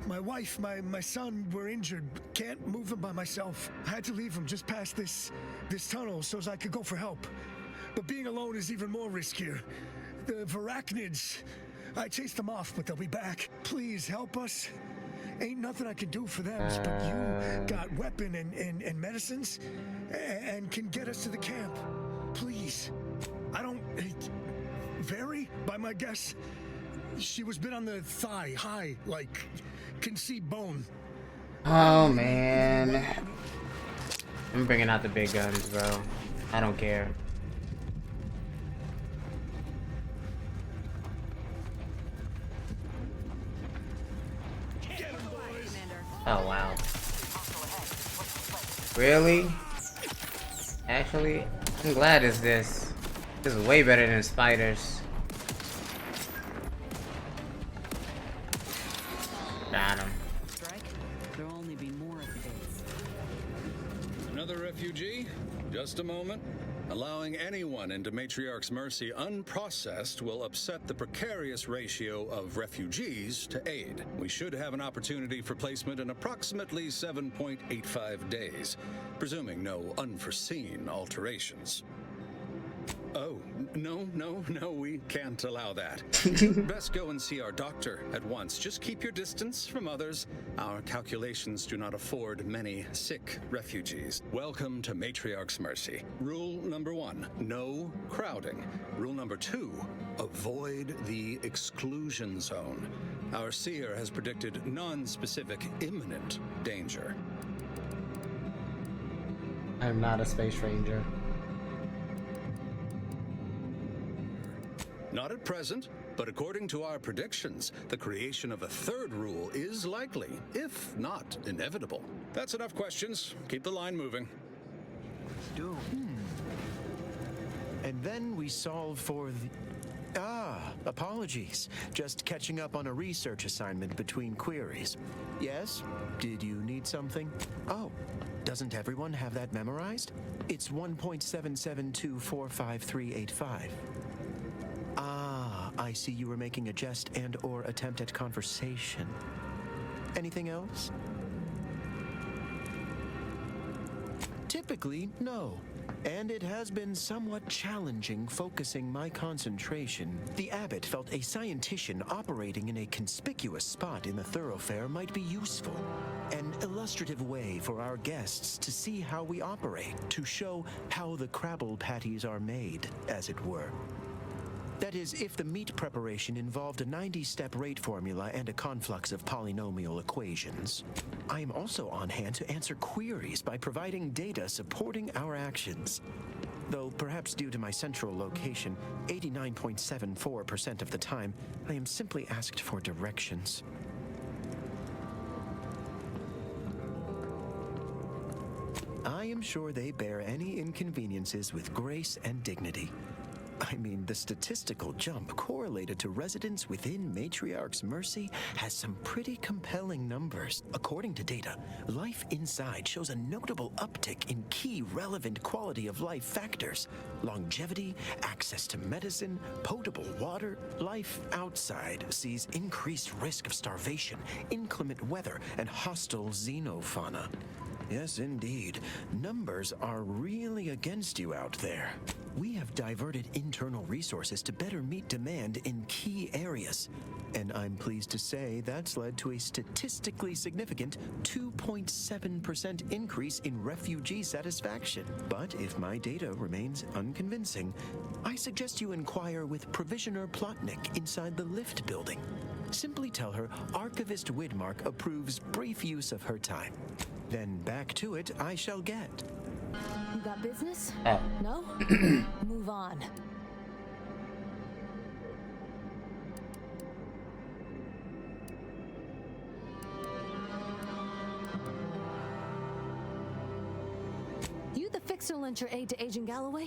My wife, my son were injured. Can't move them by myself. I had to leave them just past this tunnel so as I could go for help. But being alone is even more riskier. The vorachnids, I chased them off, but they'll be back. Please help us. Ain't nothing I can do for them, but you got weapon and medicines and can get us to the camp. Please. I don't... Vary, by my guess, she was bit on the thigh, high, like, can see bone. Oh, man. I'm bringing out the big guns, bro. I don't care. Oh, wow. Really? Actually, I'm glad it's this. This is way better than spiders. Got him. Strike? There'll only be more at the base. Another refugee? Just a moment. Allowing anyone into Matriarch's Mercy unprocessed will upset the precarious ratio of refugees to aid. We should have an opportunity for placement in approximately 7.85 days, presuming no unforeseen alterations. Oh, no, we can't allow that. Best go and see our doctor at once. Just keep your distance from others. Our calculations do not afford many sick refugees. Welcome to Matriarch's Mercy. Rule number 1, no crowding. Rule number 2, avoid the exclusion zone. Our seer has predicted non-specific imminent danger. I'm not a space ranger. Not at present, but according to our predictions, the creation of a third rule is likely, if not inevitable. That's enough questions. Keep the line moving. And then we solve for the... apologies. Just catching up on a research assignment between queries. Yes? Did you need something? Oh, doesn't everyone have that memorized? It's 1.77245385. Ah, I see you were making a jest and/or attempt at conversation. Anything else? Typically, no. And it has been somewhat challenging focusing my concentration. The abbot felt a scientician operating in a conspicuous spot in the thoroughfare might be useful. An illustrative way for our guests to see how we operate, to show how the Crabble patties are made, as it were. That is, if the meat preparation involved a 90-step rate formula and a conflux of polynomial equations. I am also on hand to answer queries by providing data supporting our actions. Though perhaps due to my central location, 89.74% of the time, I am simply asked for directions. I am sure they bear any inconveniences with grace and dignity. I mean, the statistical jump correlated to residents within Matriarch's Mercy has some pretty compelling numbers. According to data, life inside shows a notable uptick in key relevant quality of life factors: longevity, access to medicine, potable water. Life outside sees increased risk of starvation, inclement weather, and hostile xenofauna. Yes, indeed. Numbers are really against you out there. We have diverted internal resources to better meet demand in key areas. And I'm pleased to say that's led to a statistically significant 2.7% increase in refugee satisfaction. But if my data remains unconvincing, I suggest you inquire with Provisioner Plotnik inside the lift building. Simply tell her Archivist Widmark approves brief use of her time. Then back to it I shall get. You got business? No? Move on. You the fixer lent your aid to Agent Galloway?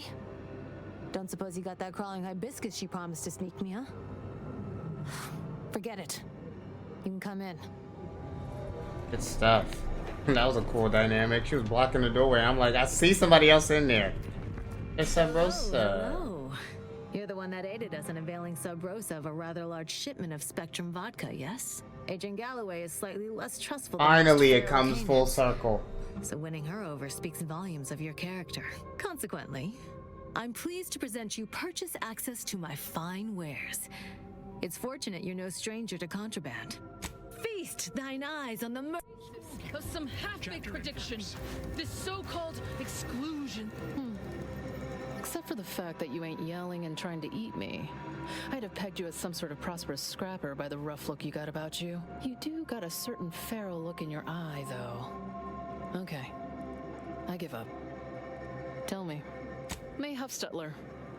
Don't suppose you got that crawling hibiscus she promised to sneak me, huh? Forget it. You can come in. Good stuff. That was a cool dynamic. She was blocking the doorway. I'm like, I see somebody else in there. It's Sub Rosa. Hello. You're the one that aided us in availing Sub Rosa of a rather large shipment of Spectrum vodka, yes? Agent Galloway is slightly less trustful than Finally, Mr. it comes Farrell full Kane. circle. So winning her over speaks volumes of your character. Consequently, I'm pleased to present you purchase access to my fine wares. It's fortunate you're no stranger to contraband. Feast thine eyes on the Of some half-baked prediction. This so-called exclusion. Except for the fact that you ain't yelling and trying to eat me. I'd have pegged you as some sort of prosperous scrapper by the rough look you got about you. You do got a certain feral look in your eye, though. Okay. I give up. Tell me. May Huffstetler,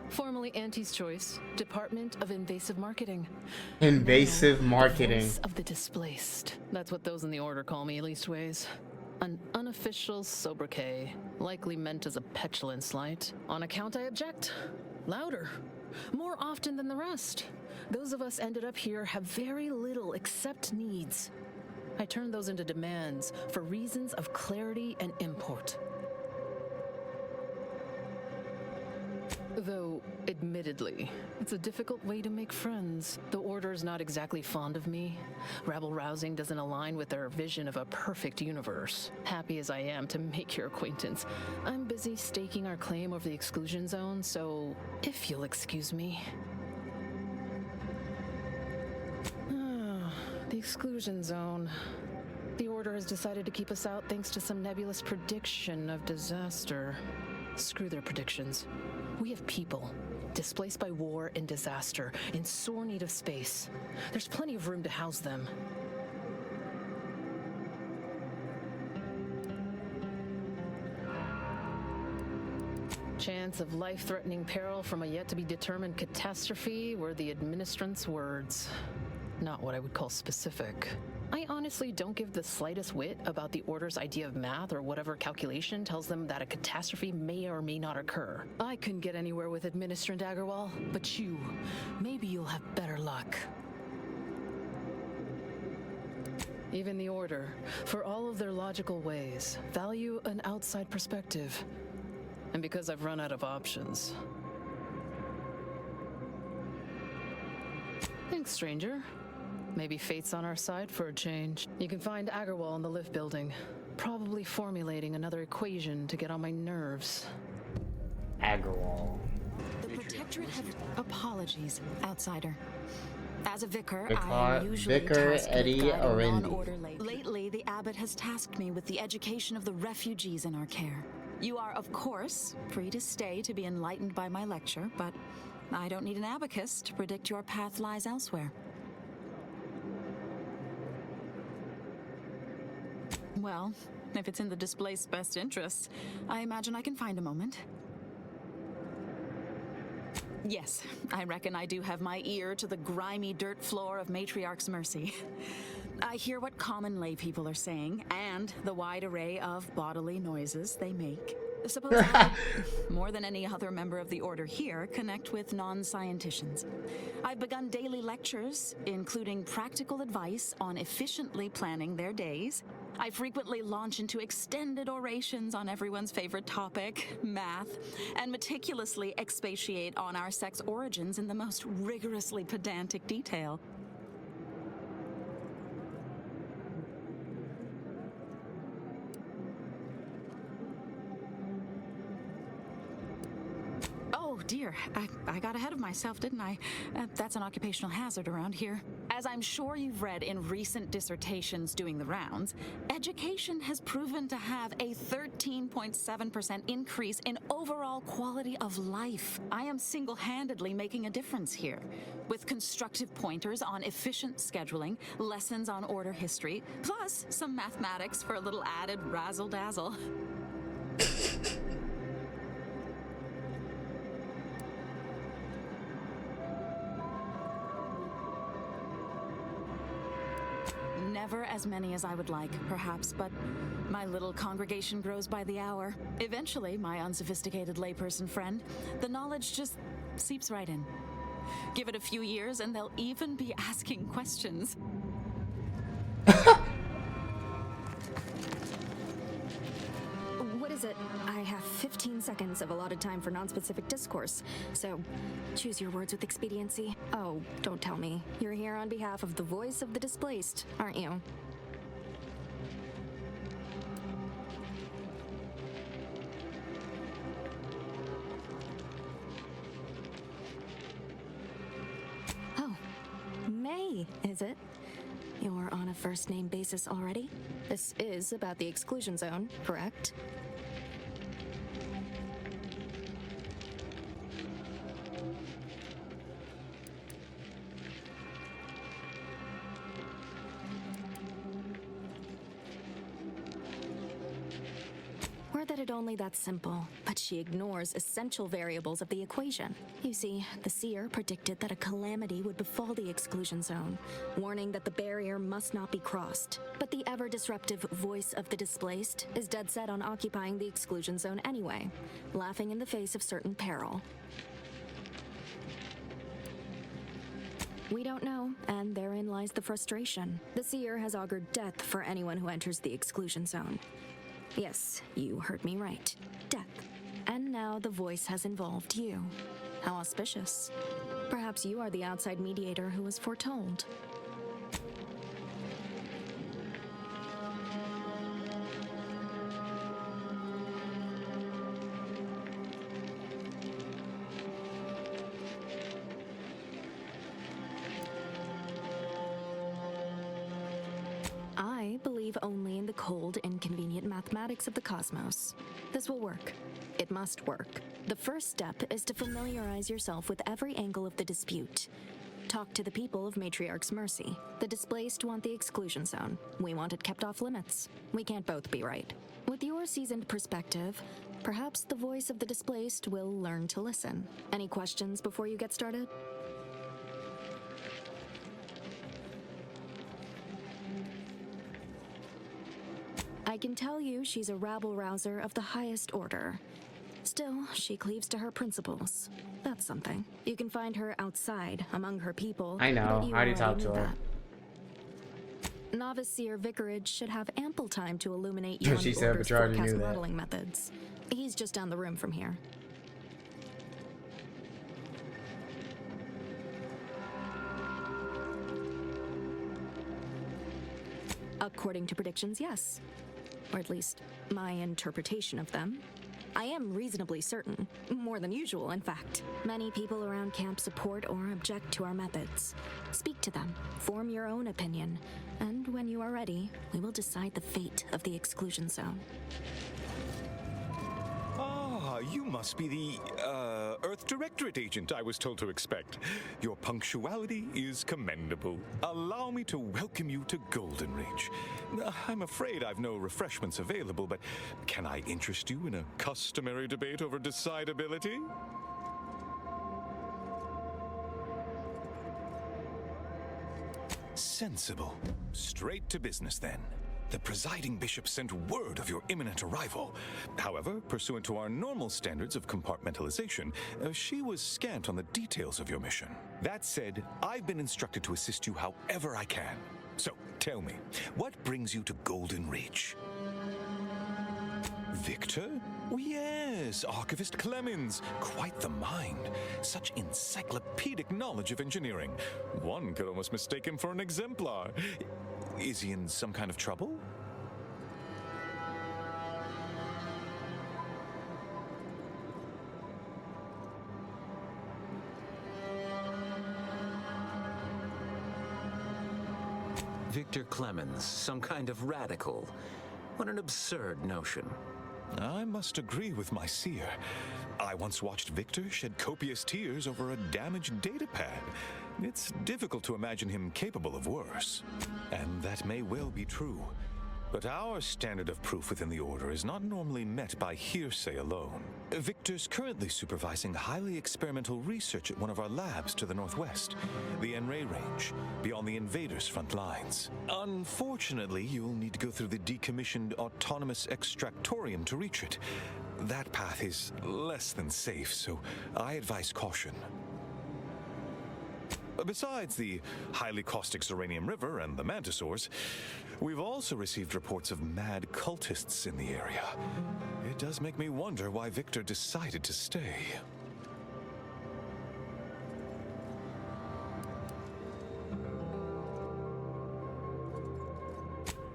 formerly Auntie's Choice, Department of Invasive Marketing. Invasive Now, marketing. The voice of the displaced. That's what those in the order call me, leastways. An unofficial sobriquet, likely meant as a petulant slight. On account I object. Louder. More often than the rest. Those of us ended up here have very little except needs. I turn those into demands for reasons of clarity and import. Though, admittedly, it's a difficult way to make friends. The Order's not exactly fond of me. Rabble-rousing doesn't align with their vision of a perfect universe. Happy as I am to make your acquaintance, I'm busy staking our claim over the exclusion zone, so if you'll excuse me. The exclusion zone. The Order has decided to keep us out thanks to some nebulous prediction of disaster. Screw their predictions. We have people displaced by war and disaster, in sore need of space. There's plenty of room to house them. Chance of life-threatening peril from a yet-to-be-determined catastrophe were the administrant's words. Not what I would call specific. I honestly don't give the slightest whit about the Order's idea of math or whatever calculation tells them that a catastrophe may or may not occur. I couldn't get anywhere with Administrant Agarwal, but you, maybe you'll have better luck. Even the Order, for all of their logical ways, value an outside perspective. And because I've run out of options. Thanks, stranger. Maybe fate's on our side for a change. You can find Agarwal in the lift building, probably formulating another equation to get on my nerves. Agarwal. The Protectorate have apologies, outsider. As a vicar, I am usually tasked Eddie with guiding Arendi. non-order Lately, the abbot has tasked me with the education of the refugees in our care. You are, of course, free to stay to be enlightened by my lecture, but I don't need an abacus to predict your path lies elsewhere. Well, if it's in the displaced's best interests, I imagine I can find a moment. Yes, I reckon I do have my ear to the grimy dirt floor of Matriarch's Mercy. I hear what common lay people are saying, and the wide array of bodily noises they make. Suppose I, more than any other member of the Order here, connect with non-scienticians. I've begun daily lectures, including practical advice on efficiently planning their days. I frequently launch into extended orations on everyone's favorite topic, math, and meticulously expatiate on our sex origins in the most rigorously pedantic detail. Oh dear, I got ahead of myself, didn't I? That's an occupational hazard around here. As I'm sure you've read in recent dissertations doing the rounds, education has proven to have a 13.7% increase in overall quality of life. I am single-handedly making a difference here, with constructive pointers on efficient scheduling, lessons on Order history, plus some mathematics for a little added razzle-dazzle. Never as many as I would like, perhaps, but my little congregation grows by the hour. Eventually, my unsophisticated layperson friend, the knowledge just seeps right in. Give it a few years and they'll even be asking questions. What is it? I have 15 seconds of allotted time for non-specific discourse, so choose your words with expediency. Oh, don't tell me. You're here on behalf of the voice of the displaced, aren't you? Oh, May, is it? You're on a first-name basis already? This is about the exclusion zone, correct? That it only that simple, but she ignores essential variables of the equation. You see, the seer predicted that a calamity would befall the exclusion zone, warning that the barrier must not be crossed. But the ever-disruptive voice of the displaced is dead set on occupying the exclusion zone anyway, laughing in the face of certain peril. We don't know, and therein lies the frustration. The seer has augured death for anyone who enters the exclusion zone. Yes, you heard me right. Death. And now the voice has involved you. How auspicious. Perhaps you are the outside mediator who was foretold. I believe only in the cold, inconvenient mathematics of the cosmos. This will work. It must work. The first step is to familiarize yourself with every angle of the dispute. Talk to the people of Matriarch's Mercy. The displaced want the exclusion zone. We want it kept off limits. We can't both be right. With your seasoned perspective, perhaps the voice of the displaced will learn to listen. Any questions before you get started? I can tell you she's a rabble-rouser of the highest order. Still, she cleaves to her principles. That's something. You can find her outside, among her people. I know. I already talked to her. Novice Seer Vicarage should have ample time to illuminate you on She the said, Order's but you already forecast knew that. modeling methods. He's just down the room from here. According to predictions, yes. Or at least, my interpretation of them. I am reasonably certain. More than usual, in fact. Many people around camp support or object to our methods. Speak to them, form your own opinion, and when you are ready, we will decide the fate of the exclusion zone. Ah, you must be the, Earth Directorate agent I was told to expect. Your punctuality is commendable. Allow me to welcome you to Golden Ridge. I'm afraid I've no refreshments available, but can I interest you in a customary debate over decidability? Sensible. Straight to business, then. The presiding bishop sent word of your imminent arrival. However, pursuant to our normal standards of compartmentalization, she was scant on the details of your mission. That said, I've been instructed to assist you however I can. So, tell me, what brings you to Golden Ridge? Victor? Oh, yes, Archivist Clemens. Quite the mind. Such encyclopedic knowledge of engineering. One could almost mistake him for an exemplar. Is he in some kind of trouble? Victor Clemens, some kind of radical. What an absurd notion. I must agree with my seer. I once watched Victor shed copious tears over a damaged datapad. It's difficult to imagine him capable of worse. And that may well be true. But our standard of proof within the Order is not normally met by hearsay alone. Victor's currently supervising highly experimental research at one of our labs to the northwest, the Enray Range, beyond the invaders' front lines. Unfortunately, you'll need to go through the decommissioned autonomous extractorium to reach it. That path is less than safe, so I advise caution. Besides the highly caustic Zeranium River and the Mantisaurs, we've also received reports of mad cultists in the area. It does make me wonder why Victor decided to stay.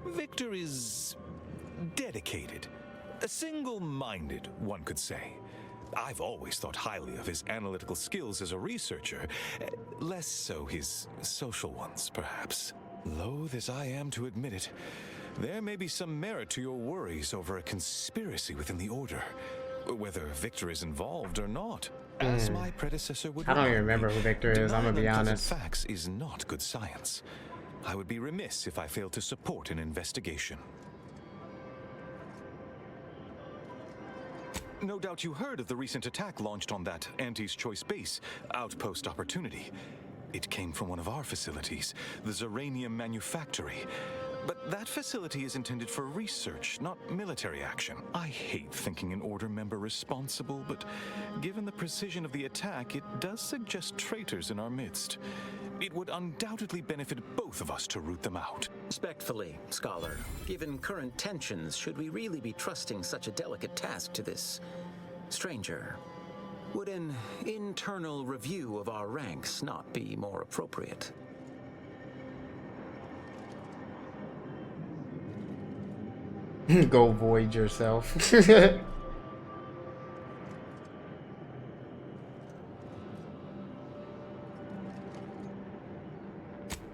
Victor is dedicated. Single-minded, one could say. I've always thought highly of his analytical skills as a researcher, less so his social ones, perhaps. Loath as I am to admit it, there may be some merit to your worries over a conspiracy within the Order, whether Victor is involved or not. As my predecessor would I don't even remember who Victor is, I'm gonna be honest. Facts is not good science. I would be remiss if I failed to support an investigation. No doubt you heard of the recent attack launched on that Auntie's Choice base, Outpost Opportunity. It came from one of our facilities, the Zeranium Manufactory. But that facility is intended for research, not military action. I hate thinking an Order member responsible, but given the precision of the attack, it does suggest traitors in our midst. It would undoubtedly benefit both of us to root them out. Respectfully, Scholar, given current tensions, should we really be trusting such a delicate task to this stranger? Would an internal review of our ranks not be more appropriate? Go void yourself.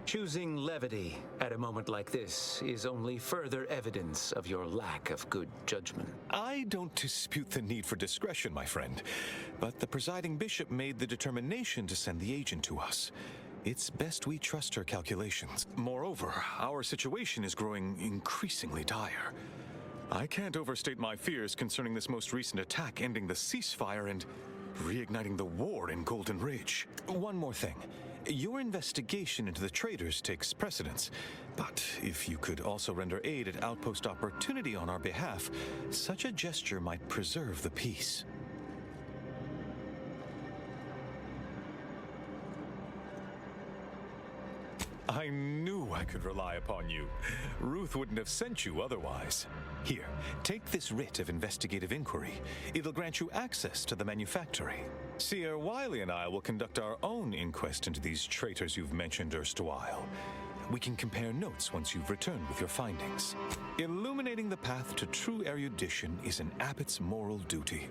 Choosing levity at a moment like this is only further evidence of your lack of good judgment. I don't dispute the need for discretion, my friend, but the presiding bishop made the determination to send the agent to us. it's best we trust her calculations. Moreover, our situation is growing increasingly dire. I can't overstate my fears concerning this most recent attack ending the ceasefire and reigniting the war in Golden Ridge. One more thing. Your investigation into the traitors takes precedence, but if you could also render aid at Outpost Opportunity on our behalf, such a gesture might preserve the peace. I knew I could rely upon you. Ruth wouldn't have sent you otherwise. Here, take this writ of investigative inquiry. It'll grant you access to the manufactory. Seer Wiley and I will conduct our own inquest into these traitors you've mentioned erstwhile. We can compare notes once you've returned with your findings. Illuminating the path to true erudition is an abbot's moral duty.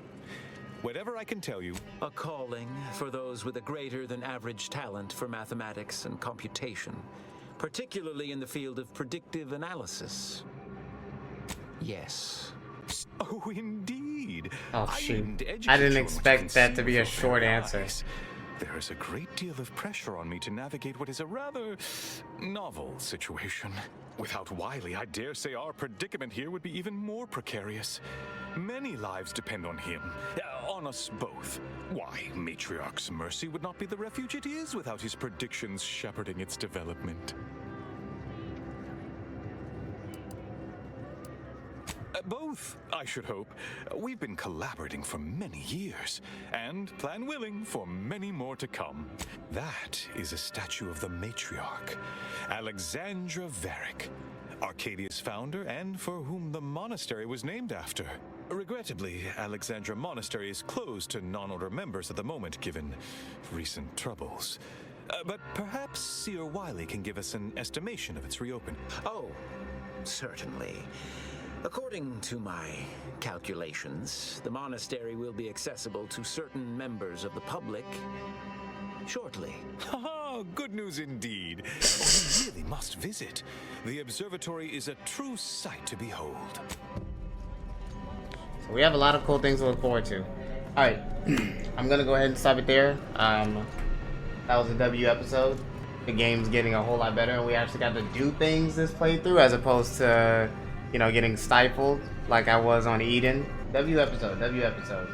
Whatever I can tell you... A calling for those with a greater than average talent for mathematics and computation, particularly in the field of predictive analysis. Yes. Oh, indeed. Oh, shoot. I didn't expect that to be a short answer. There is a great deal of pressure on me to navigate what is a rather novel situation. Without Wiley, I dare say our predicament here would be even more precarious. Many lives depend on him, on us both. Why, Matriarch's Mercy would not be the refuge it is without his predictions shepherding its development. Both, I should hope. We've been collaborating for many years, and, plan willing, for many more to come. That is a statue of the matriarch, Alexandra Varick, Arcadia's founder and for whom the monastery was named after. Regrettably, Alexandra Monastery is closed to non-order members at the moment, given recent troubles. But perhaps Seer Wiley can give us an estimation of its reopening. Oh, certainly. According to my calculations, the monastery will be accessible to certain members of the public shortly. Ha! Good news indeed. We really must visit. The observatory is a true sight to behold. So we have a lot of cool things to look forward to. Alright, I'm gonna go ahead and stop it there. That was a W episode. The game's getting a whole lot better, and we actually got to do things this playthrough as opposed to, you know, getting stifled like I was on Eden. W episode.